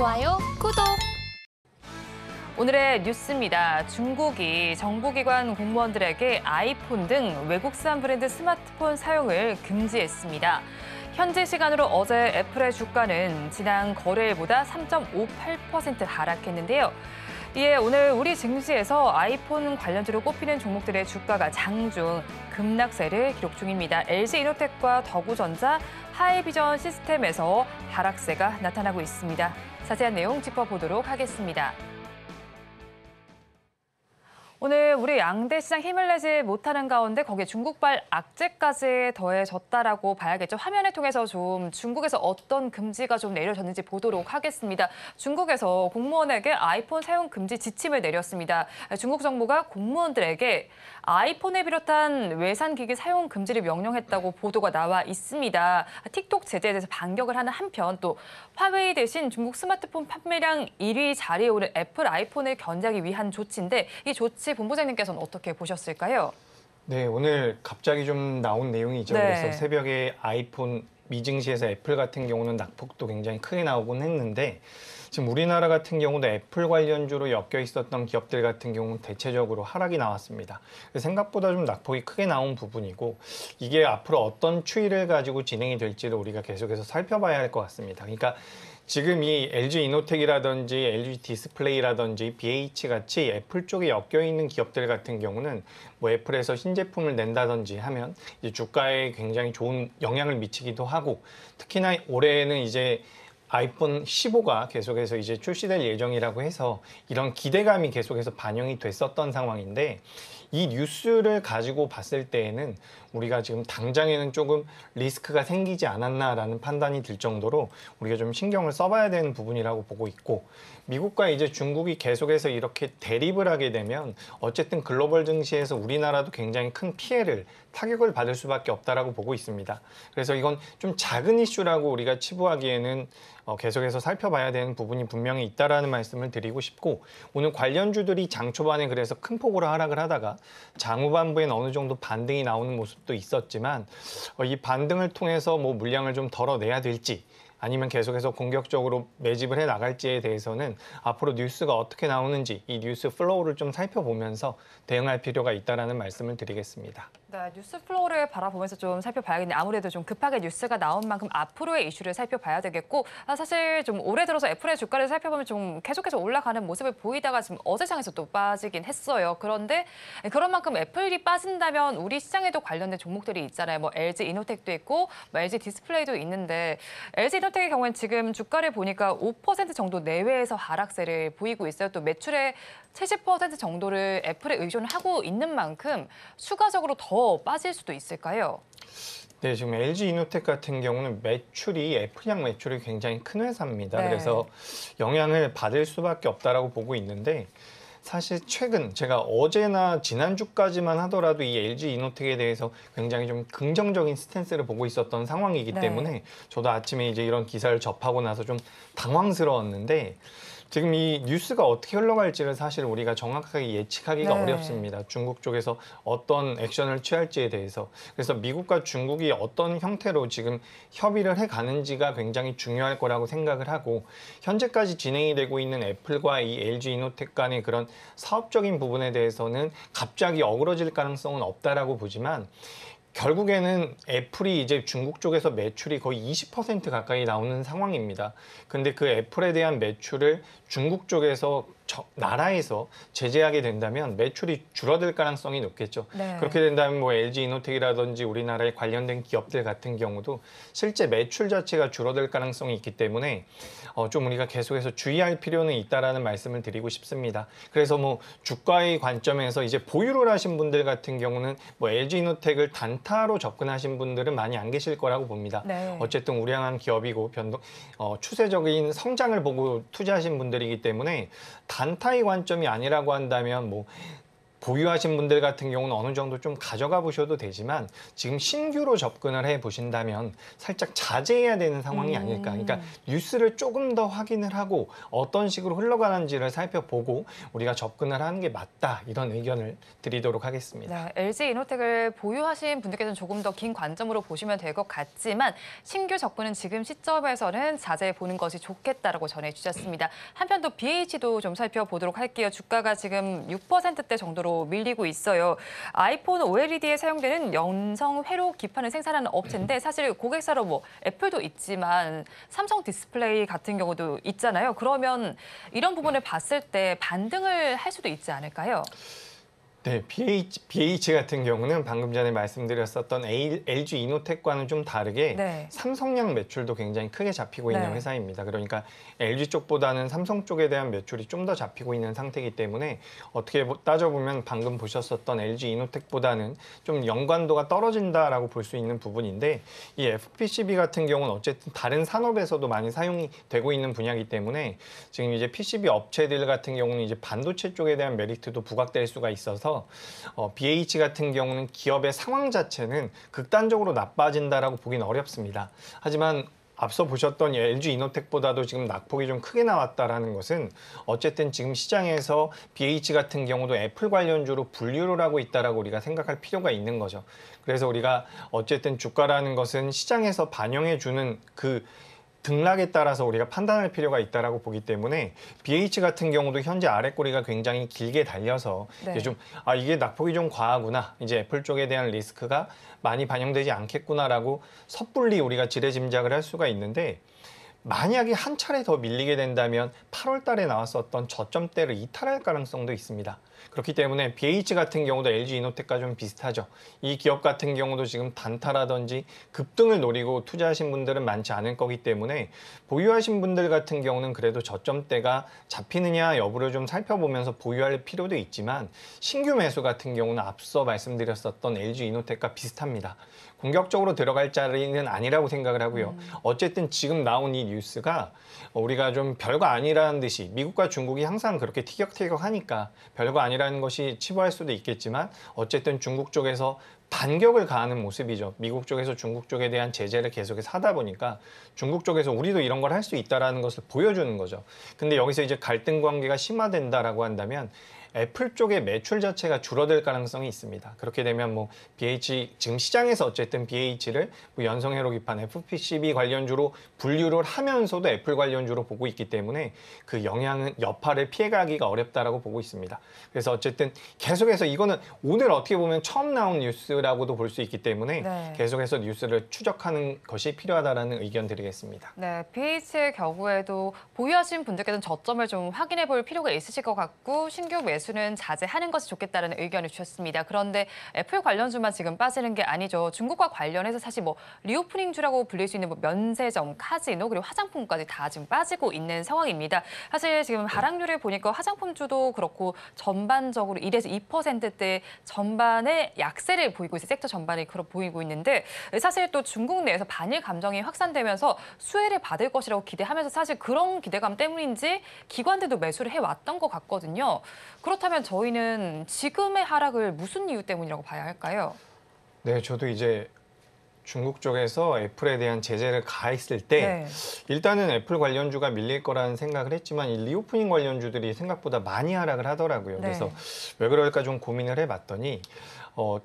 좋아요, 구독! 오늘의 뉴스입니다. 중국이 정부기관 공무원들에게 아이폰 등 외국산 브랜드 스마트폰 사용을 금지했습니다. 현지 시간으로 어제 애플의 주가는 지난 거래일보다 3.58% 하락했는데요. 이에 오늘 우리 증시에서 아이폰 관련주로 꼽히는 종목들의 주가가 장중 급락세를 기록 중입니다. LG이노텍과 더구전자, 하이비전 시스템에서 하락세가 나타나고 있습니다. 자세한 내용 짚어보도록 하겠습니다. 오늘 우리 양대 시장 힘을 내지 못하는 가운데 거기에 중국발 악재까지 더해졌다라고 봐야겠죠. 화면을 통해서 좀 중국에서 어떤 금지가 좀 내려졌는지 보도록 하겠습니다. 중국에서 공무원에게 아이폰 사용 금지 지침을 내렸습니다. 중국 정부가 공무원들에게 아이폰을 비롯한 외산 기기 사용 금지를 명령했다고 보도가 나와 있습니다. 틱톡 제재에 대해서 반격을 하는 한편 또 화웨이 대신 중국 스마트폰 판매량 1위 자리에 오른 애플 아이폰을 견제하기 위한 조치인데 이 조치 본부장님께서는 어떻게 보셨을까요? 네, 오늘 갑자기 좀 나온 내용이죠. 네. 그래서 새벽에 아이폰 미증시에서 애플 같은 경우는 낙폭도 굉장히 크게 나오곤 했는데 지금 우리나라 같은 경우도 애플 관련주로 엮여 있었던 기업들 같은 경우는 대체적으로 하락이 나왔습니다. 생각보다 좀 낙폭이 크게 나온 부분이고 이게 앞으로 어떤 추이를 가지고 진행이 될지도 우리가 계속해서 살펴봐야 할 것 같습니다. 그러니까 지금 이 LG이노텍이라든지 LG디스플레이라든지 BH같이 애플 쪽에 엮여 있는 기업들 같은 경우는 뭐 애플에서 신제품을 낸다든지 하면 이제 주가에 굉장히 좋은 영향을 미치기도 하고 특히나 올해에는 이제 아이폰 15가 계속해서 이제 출시될 예정이라고 해서 이런 기대감이 계속해서 반영이 됐었던 상황인데 이 뉴스를 가지고 봤을 때에는 우리가 지금 당장에는 조금 리스크가 생기지 않았나라는 판단이 들 정도로 우리가 좀 신경을 써봐야 되는 부분이라고 보고 있고 미국과 이제 중국이 계속해서 이렇게 대립을 하게 되면 어쨌든 글로벌 증시에서 우리나라도 굉장히 큰 피해를 타격을 받을 수밖에 없다라고 보고 있습니다. 그래서 이건 좀 작은 이슈라고 우리가 치부하기에는 계속해서 살펴봐야 되는 부분이 분명히 있다라는 말씀을 드리고 싶고 오늘 관련주들이 장 초반에 그래서 큰 폭으로 하락을 하다가 장후반부엔 어느 정도 반등이 나오는 모습도 있었지만 이 반등을 통해서 뭐 물량을 좀 덜어내야 될지 아니면 계속해서 공격적으로 매집을 해 나갈지에 대해서는 앞으로 뉴스가 어떻게 나오는지 이 뉴스 플로우를 좀 살펴보면서 대응할 필요가 있다라는 말씀을 드리겠습니다. 네, 뉴스 플로우를 바라보면서 좀 살펴봐야겠네요. 아무래도 좀 급하게 뉴스가 나온 만큼 앞으로의 이슈를 살펴봐야 되겠고 사실 좀 올해 들어서 애플의 주가를 살펴보면 좀 계속해서 올라가는 모습을 보이다가 지금 어제 장에서 또 빠지긴 했어요. 그런데 그런 만큼 애플이 빠진다면 우리 시장에도 관련된 종목들이 있잖아요. 뭐 LG이노텍도 있고 뭐 LG디스플레이도 있는데 LG이노텍의 경우에는 지금 주가를 보니까 5% 정도 내외에서 하락세를 보이고 있어요. 또 매출의 70% 정도를 애플에 의존하고 있는 만큼 추가적으로 더 빠질 수도 있을까요? 네, 지금 LG이노텍 같은 경우는 매출이 애플향 매출이 굉장히 큰 회사입니다. 네. 그래서 영향을 받을 수밖에 없다라고 보고 있는데 사실 최근 제가 어제나 지난주까지만 하더라도 이 LG이노텍에 대해서 굉장히 좀 긍정적인 스탠스를 보고 있었던 상황이기 때문에 저도 아침에 이제 이런 기사를 접하고 나서 좀 당황스러웠는데 지금 이 뉴스가 어떻게 흘러갈지를 사실 우리가 정확하게 예측하기가 어렵습니다. 중국 쪽에서 어떤 액션을 취할지에 대해서. 그래서 미국과 중국이 어떤 형태로 지금 협의를 해가는지가 굉장히 중요할 거라고 생각을 하고 현재까지 진행이 되고 있는 애플과 이 LG이노텍 간의 그런 사업적인 부분에 대해서는 갑자기 어그러질 가능성은 없다라고 보지만 결국에는 애플이 이제 중국 쪽에서 매출이 거의 20% 가까이 나오는 상황입니다. 근데 그 애플에 대한 매출을 중국 쪽에서 나라에서 제재하게 된다면 매출이 줄어들 가능성이 높겠죠. 네. 그렇게 된다면 뭐 LG이노텍이라든지 우리나라에 관련된 기업들 같은 경우도 실제 매출 자체가 줄어들 가능성이 있기 때문에 좀 우리가 계속해서 주의할 필요는 있다라는 말씀을 드리고 싶습니다. 그래서 뭐 주가의 관점에서 이제 보유를 하신 분들 같은 경우는 뭐 LG이노텍을 단타로 접근하신 분들은 많이 안 계실 거라고 봅니다. 네. 어쨌든 우량한 기업이고 추세적인 성장을 보고 투자하신 분들이기 때문에 단타의 관점이 아니라고 한다면 뭐 보유하신 분들 같은 경우는 어느 정도 좀 가져가 보셔도 되지만 지금 신규로 접근을 해 보신다면 살짝 자제해야 되는 상황이 아닐까. 그러니까 뉴스를 조금 더 확인을 하고 어떤 식으로 흘러가는지를 살펴보고 우리가 접근을 하는 게 맞다. 이런 의견을 드리도록 하겠습니다. 네, LG 이노텍을 보유하신 분들께서는 조금 더 긴 관점으로 보시면 될 것 같지만 신규 접근은 지금 시점에서는 자제해 보는 것이 좋겠다라고 전해주셨습니다. 한편 또 BH도 좀 살펴보도록 할게요. 주가가 지금 6%대 정도로 밀리고 있어요. 아이폰 OLED에 사용되는 연성 회로 기판을 생산하는 업체인데 사실 고객사로 뭐 애플도 있지만 삼성 디스플레이 같은 경우도 있잖아요. 그러면 이런 부분을 봤을 때 반등을 할 수도 있지 않을까요? 네, BH 같은 경우는 방금 전에 말씀드렸었던 LG 이노텍과는 좀 다르게 네. 삼성양 매출도 굉장히 크게 잡히고 있는 네. 회사입니다. 그러니까 LG 쪽보다는 삼성 쪽에 대한 매출이 좀 더 잡히고 있는 상태이기 때문에 어떻게 따져보면 방금 보셨었던 LG 이노텍보다는 좀 연관도가 떨어진다라고 볼 수 있는 부분인데 이 FPCB 같은 경우는 어쨌든 다른 산업에서도 많이 사용이 되고 있는 분야이기 때문에 지금 이제 PCB 업체들 같은 경우는 이제 반도체 쪽에 대한 메리트도 부각될 수가 있어서 BH 같은 경우는 기업의 상황 자체는 극단적으로 나빠진다라고 보기는 어렵습니다. 하지만 앞서 보셨던 LG 이노텍보다도 지금 낙폭이 좀 크게 나왔다라는 것은 어쨌든 지금 시장에서 BH 같은 경우도 애플 관련주로 분류를 하고 있다라고 우리가 생각할 필요가 있는 거죠. 그래서 우리가 어쨌든 주가라는 것은 시장에서 반영해 주는 그 등락에 따라서 우리가 판단할 필요가 있다라고 보기 때문에 BH 같은 경우도 현재 아랫꼬리가 굉장히 길게 달려서 네. 이제 이게 낙폭이 좀 과하구나. 이제 애플 쪽에 대한 리스크가 많이 반영되지 않겠구나라고 섣불리 우리가 지레짐작을 할 수가 있는데 만약에 한 차례 더 밀리게 된다면 8월 달에 나왔었던 저점대를 이탈할 가능성도 있습니다. 그렇기 때문에 BH 같은 경우도 LG 이노텍과 좀 비슷하죠. 이 기업 같은 경우도 지금 단타라든지 급등을 노리고 투자하신 분들은 많지 않을 거기 때문에 보유하신 분들 같은 경우는 그래도 저점대가 잡히느냐 여부를 좀 살펴보면서 보유할 필요도 있지만 신규 매수 같은 경우는 앞서 말씀드렸었던 LG 이노텍과 비슷합니다. 공격적으로 들어갈 자리는 아니라고 생각을 하고요. 어쨌든 지금 나온 이 뉴스가 우리가 좀 별거 아니라는 듯이 미국과 중국이 항상 그렇게 티격태격하니까 별거 아니라는 것이 치부할 수도 있겠지만 어쨌든 중국 쪽에서 반격을 가하는 모습이죠. 미국 쪽에서 중국 쪽에 대한 제재를 계속해서 하다 보니까 중국 쪽에서 우리도 이런 걸 할 수 있다라는 것을 보여주는 거죠. 근데 여기서 이제 갈등 관계가 심화된다라고 한다면 애플 쪽의 매출 자체가 줄어들 가능성이 있습니다. 그렇게 되면 뭐 BH 지금 시장에서 어쨌든 BH를 뭐 연성회로 기판 FPCB 관련주로 분류를 하면서도 애플 관련주로 보고 있기 때문에 그 영향은 여파를 피해가기가 어렵다라고 보고 있습니다. 그래서 어쨌든 계속해서 이거는 오늘 어떻게 보면 처음 나온 뉴스라고도 볼 수 있기 때문에 네. 계속해서 뉴스를 추적하는 것이 필요하다라는 의견 드리겠습니다. 네, BH의 경우에도 보유하신 분들께서는 저점을 좀 확인해 볼 필요가 있으실 것 같고 신규 매수는 자제하는 것이 좋겠다는 의견을 주셨습니다. 그런데 애플 관련주만 지금 빠지는 게 아니죠. 중국과 관련해서 사실 뭐 리오프닝주라고 불릴 수 있는 뭐 면세점, 카지노 그리고 화장품까지 다 지금 빠지고 있는 상황입니다. 사실 지금 하락률을 보니까 화장품주도 그렇고 전반적으로 1에서 2%대 전반의 약세를 보이고 있어요. 섹터 전반이 그렇게 보이고 있는데 사실 또 중국 내에서 반일 감정이 확산되면서 수혜를 받을 것이라고 기대하면서 사실 그런 기대감 때문인지 기관들도 매수를 해왔던 것 같거든요. 그렇다면 저희는 지금의 하락을 무슨 이유 때문이라고 봐야 할까요? 네, 저도 이제 중국 쪽에서 애플에 대한 제재를 가했을 때 네. 일단은 애플 관련주가 밀릴 거라는 생각을 했지만 이 리오프닝 관련주들이 생각보다 많이 하락을 하더라고요. 네. 그래서 왜 그럴까 좀 고민을 해봤더니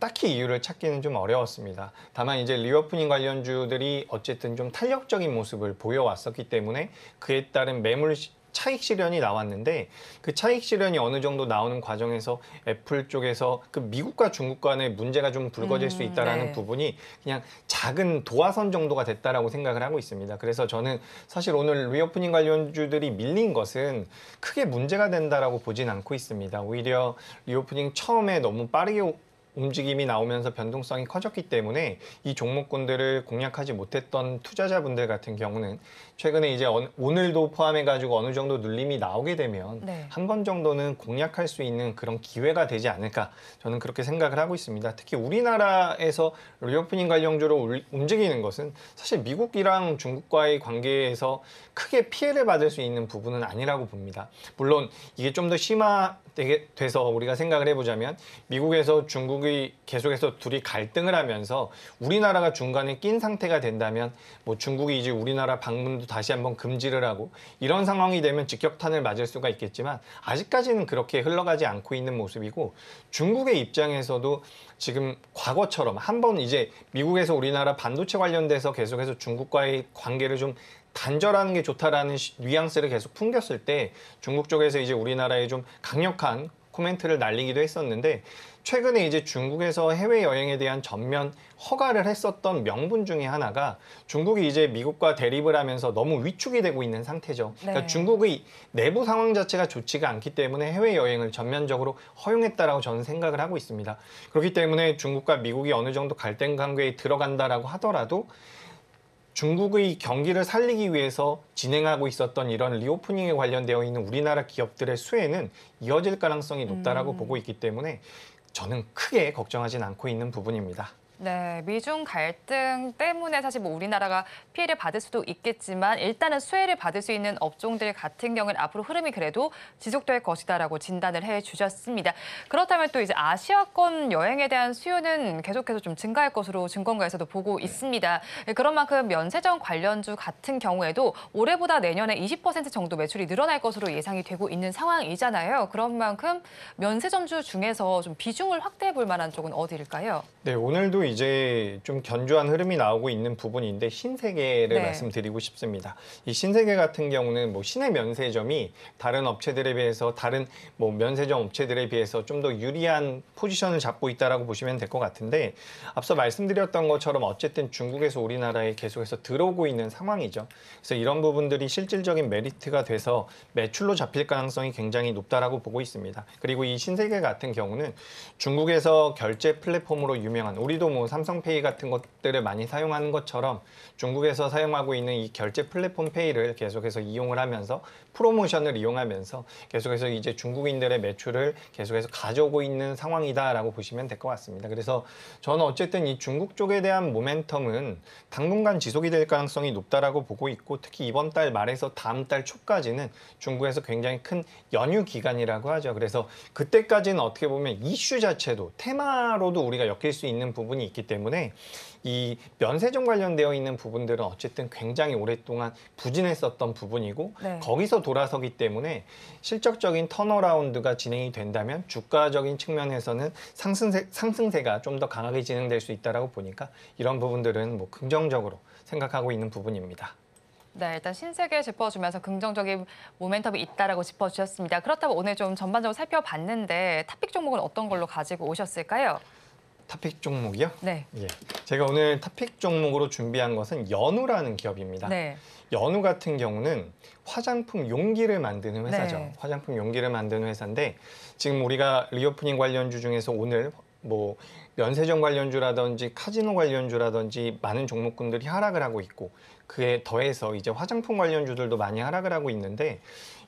딱히 이유를 찾기는 좀 어려웠습니다. 다만 이제 리오프닝 관련주들이 어쨌든 좀 탄력적인 모습을 보여왔었기 때문에 그에 따른 매물 차익 실현이 나왔는데 그 차익 실현이 어느 정도 나오는 과정에서 애플 쪽에서 그 미국과 중국 간의 문제가 좀 불거질 수 있다라는 네. 부분이 그냥 작은 도화선 정도가 됐다라고 생각을 하고 있습니다. 그래서 저는 사실 오늘 리오프닝 관련주들이 밀린 것은 크게 문제가 된다라고 보진 않고 있습니다. 오히려 리오프닝 처음에 너무 빠르게 움직임이 나오면서 변동성이 커졌기 때문에 이 종목군들을 공략하지 못했던 투자자분들 같은 경우는 최근에 이제 오늘도 포함해가지고 어느 정도 눌림이 나오게 되면 네. 한 번 정도는 공략할 수 있는 그런 기회가 되지 않을까 저는 그렇게 생각을 하고 있습니다. 특히 우리나라에서 리오프닝 관련주로 움직이는 것은 사실 미국이랑 중국과의 관계에서 크게 피해를 받을 수 있는 부분은 아니라고 봅니다. 물론 이게 좀 더 심화되게 돼서 우리가 생각을 해보자면 미국에서 중국이 계속해서 둘이 갈등을 하면서 우리나라가 중간에 낀 상태가 된다면 뭐 중국이 이제 우리나라 방문도 다시 한번 금지를 하고 이런 상황이 되면 직격탄을 맞을 수가 있겠지만 아직까지는 그렇게 흘러가지 않고 있는 모습이고 중국의 입장에서도 지금 과거처럼 한번 이제 미국에서 우리나라 반도체 관련돼서 계속해서 중국과의 관계를 좀 단절하는 게 좋다라는 뉘앙스를 계속 풍겼을 때 중국 쪽에서 이제 우리나라에 좀 강력한 코멘트를 날리기도 했었는데 최근에 이제 중국에서 해외여행에 대한 전면 허가를 했었던 명분 중에 하나가 중국이 이제 미국과 대립을 하면서 너무 위축이 되고 있는 상태죠. 그러니까 네. 중국의 내부 상황 자체가 좋지가 않기 때문에 해외여행을 전면적으로 허용했다라고 저는 생각을 하고 있습니다. 그렇기 때문에 중국과 미국이 어느 정도 갈등 관계에 들어간다라고 하더라도 중국의 경기를 살리기 위해서 진행하고 있었던 이런 리오프닝에 관련되어 있는 우리나라 기업들의 수혜는 이어질 가능성이 높다라고 보고 있기 때문에 저는 크게 걱정하진 않고 있는 부분입니다. 네, 미중 갈등 때문에 사실 뭐 우리나라가 피해를 받을 수도 있겠지만 일단은 수혜를 받을 수 있는 업종들 같은 경우는 앞으로 흐름이 그래도 지속될 것이다라고 진단을 해주셨습니다. 그렇다면 또 이제 아시아권 여행에 대한 수요는 계속해서 좀 증가할 것으로 증권가에서도 보고 있습니다. 그런 만큼 면세점 관련주 같은 경우에도 올해보다 내년에 20% 정도 매출이 늘어날 것으로 예상이 되고 있는 상황이잖아요. 그런 만큼 면세점주 중에서 좀 비중을 확대해 볼 만한 쪽은 어디일까요? 네, 오늘도 이제 좀 견조한 흐름이 나오고 있는 부분인데 신세계를 네. 말씀드리고 싶습니다. 이 신세계 같은 경우는 뭐 시내 면세점이 다른 업체들에 비해서 다른 뭐 면세점 업체들에 비해서 좀 더 유리한 포지션을 잡고 있다라고 보시면 될 것 같은데 앞서 말씀드렸던 것처럼 어쨌든 중국에서 우리나라에 계속해서 들어오고 있는 상황이죠. 그래서 이런 부분들이 실질적인 메리트가 돼서 매출로 잡힐 가능성이 굉장히 높다라고 보고 있습니다. 그리고 이 신세계 같은 경우는 중국에서 결제 플랫폼으로 유명한 우리도 뭐 삼성페이 같은 것들을 많이 사용하는 것처럼 중국에서 사용하고 있는 이 결제 플랫폼 페이를 계속해서 이용을 하면서 프로모션을 이용하면서 계속해서 이제 중국인들의 매출을 계속해서 가져오고 있는 상황이다라고 보시면 될 것 같습니다. 그래서 저는 어쨌든 이 중국 쪽에 대한 모멘텀은 당분간 지속이 될 가능성이 높다라고 보고 있고 특히 이번 달 말에서 다음 달 초까지는 중국에서 굉장히 큰 연휴 기간이라고 하죠. 그래서 그때까지는 어떻게 보면 이슈 자체도 테마로도 우리가 엮일 수 있는 부분이 있기 때문에 이 면세점 관련되어 있는 부분들은 어쨌든 굉장히 오랫동안 부진했었던 부분이고 네. 거기서 돌아서기 때문에 실적적인 턴어라운드가 진행이 된다면 주가적인 측면에서는 상승세가 좀 더 강하게 진행될 수 있다고 보니까 이런 부분들은 뭐 긍정적으로 생각하고 있는 부분입니다. 네, 일단 신세계 짚어주면서 긍정적인 모멘텀이 있다라고 짚어주셨습니다. 그렇다면 오늘 좀 전반적으로 살펴봤는데 탑픽 종목은 어떤 걸로 가지고 오셨을까요? 탑픽 종목이요? 네. 예. 제가 오늘 탑픽 종목으로 준비한 것은 연우라는 기업입니다. 네. 연우 같은 경우는 화장품 용기를 만드는 회사죠. 네. 화장품 용기를 만드는 회사인데 지금 우리가 리오프닝 관련주 중에서 오늘 뭐 면세점 관련주라든지 카지노 관련주라든지 많은 종목군들이 하락을 하고 있고 그에 더해서 이제 화장품 관련주들도 많이 하락을 하고 있는데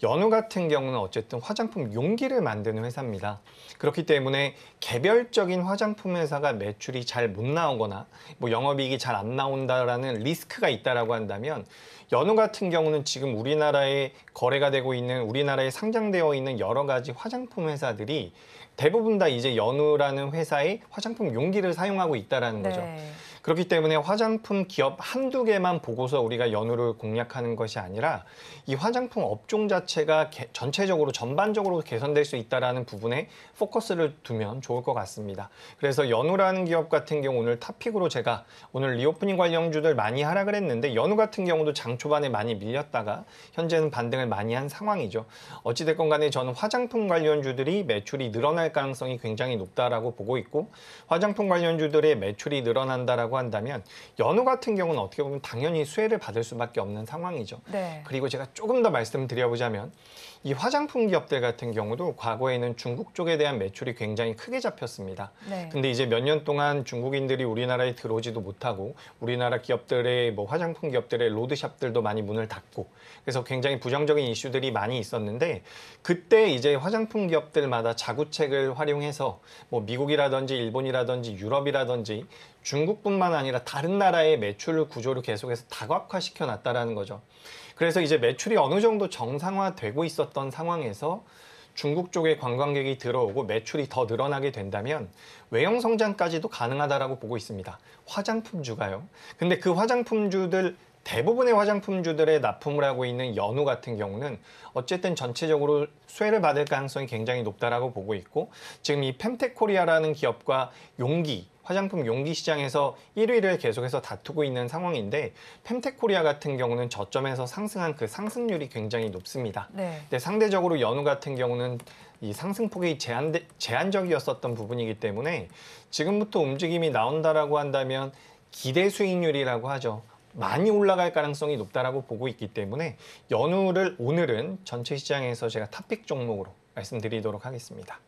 연우 같은 경우는 어쨌든 화장품 용기를 만드는 회사입니다. 그렇기 때문에 개별적인 화장품 회사가 매출이 잘 못 나오거나 뭐 영업이익이 잘 안 나온다라는 리스크가 있다라고 한다면 연우 같은 경우는 지금 우리나라에 거래가 되고 있는 우리나라에 상장되어 있는 여러 가지 화장품 회사들이 대부분 다 이제 연우라는 회사의 화장품 용기를 사용하고 있다라는 거죠. 네. 그렇기 때문에 화장품 기업 한두 개만 보고서 우리가 연우를 공략하는 것이 아니라 이 화장품 업종 자체가 전체적으로 전반적으로 개선될 수 있다는 부분에 포커스를 두면 좋을 것 같습니다. 그래서 연우라는 기업 같은 경우 오늘 탑픽으로 제가 오늘 리오프닝 관련주들 많이 하락을 했는데 연우 같은 경우도 장 초반에 많이 밀렸다가 현재는 반등을 많이 한 상황이죠. 어찌됐건 간에 저는 화장품 관련주들이 매출이 늘어날 가능성이 굉장히 높다라고 보고 있고 화장품 관련주들의 매출이 늘어난다라고 한다라고 한다면 연우 같은 경우는 어떻게 보면 당연히 수혜를 받을 수밖에 없는 상황이죠. 네. 그리고 제가 조금 더 말씀드려보자면 이 화장품 기업들 같은 경우도 과거에는 중국 쪽에 대한 매출이 굉장히 크게 잡혔습니다. 네. 근데 이제 몇 년 동안 중국인들이 우리나라에 들어오지도 못하고 우리나라 기업들의 뭐 화장품 기업들의 로드샵들도 많이 문을 닫고 그래서 굉장히 부정적인 이슈들이 많이 있었는데 그때 이제 화장품 기업들마다 자구책을 활용해서 뭐 미국이라든지 일본이라든지 유럽이라든지 중국뿐만 아니라 다른 나라의 매출 구조를 계속해서 다각화시켜 놨다라는 거죠. 그래서 이제 매출이 어느 정도 정상화되고 있었던 상황에서 중국 쪽에 관광객이 들어오고 매출이 더 늘어나게 된다면 외형 성장까지도 가능하다라고 보고 있습니다. 화장품주가요. 근데 그 화장품주들 대부분의 화장품주들에 납품을 하고 있는 연우 같은 경우는 어쨌든 전체적으로 수혜를 받을 가능성이 굉장히 높다라고 보고 있고 지금 이 펜텍코리아라는 기업과 용기 화장품 용기 시장에서 1위를 계속해서 다투고 있는 상황인데 펜텍코리아 같은 경우는 저점에서 상승한 그 상승률이 굉장히 높습니다. 네. 근데 상대적으로 연우 같은 경우는 이 상승폭이 제한적이었었던 부분이기 때문에 지금부터 움직임이 나온다라고 한다면 기대 수익률이라고 하죠. 많이 올라갈 가능성이 높다라고 보고 있기 때문에 연우를 오늘은 전체 시장에서 제가 탑픽 종목으로 말씀드리도록 하겠습니다.